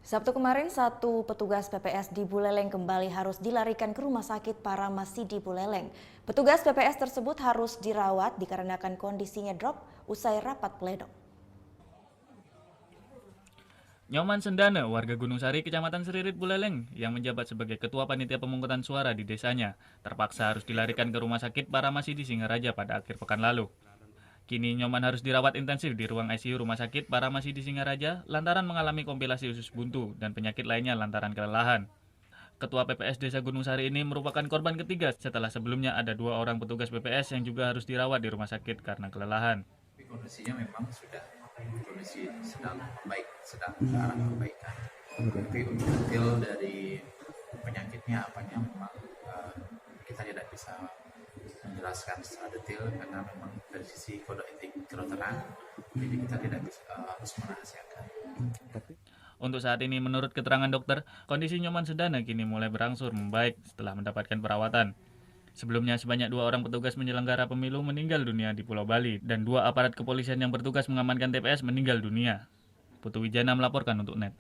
Sabtu kemarin, satu petugas PPS di Buleleng kembali harus dilarikan ke Rumah Sakit Paramasi di Buleleng. Petugas PPS tersebut harus dirawat dikarenakan kondisinya drop usai rapat pleno. Nyoman Sendana, warga Gunung Sari, Kecamatan Seririt, Buleleng, yang menjabat sebagai Ketua Panitia Pemungutan Suara di desanya, terpaksa harus dilarikan ke Rumah Sakit Paramasi di Singaraja pada akhir pekan lalu. Kini Nyoman harus dirawat intensif di ruang ICU Rumah Sakit Paramasi di Singaraja lantaran mengalami kompilasi usus buntu dan penyakit lainnya lantaran kelelahan. Ketua PPS Desa Gunung Sari ini merupakan korban ketiga setelah sebelumnya ada 2 orang petugas PPS yang juga harus dirawat di rumah sakit karena kelelahan. Tapi kondisinya memang sudah kondisi sedang membaik, sedang ke arah perbaikan. Tapi untuk detail dari penyakitnya apanya memang kita tidak bisa menjelaskan secara detail karena memang dari sisi kode etik kedokteran, jadi kita tidak bisa harus merahasiakan. Untuk saat ini, menurut keterangan dokter, kondisi Nyoman Sendana kini mulai berangsur membaik setelah mendapatkan perawatan. Sebelumnya, sebanyak 2 orang petugas penyelenggara pemilu meninggal dunia di Pulau Bali dan 2 aparat kepolisian yang bertugas mengamankan TPS meninggal dunia. Putu Wijana melaporkan untuk NET.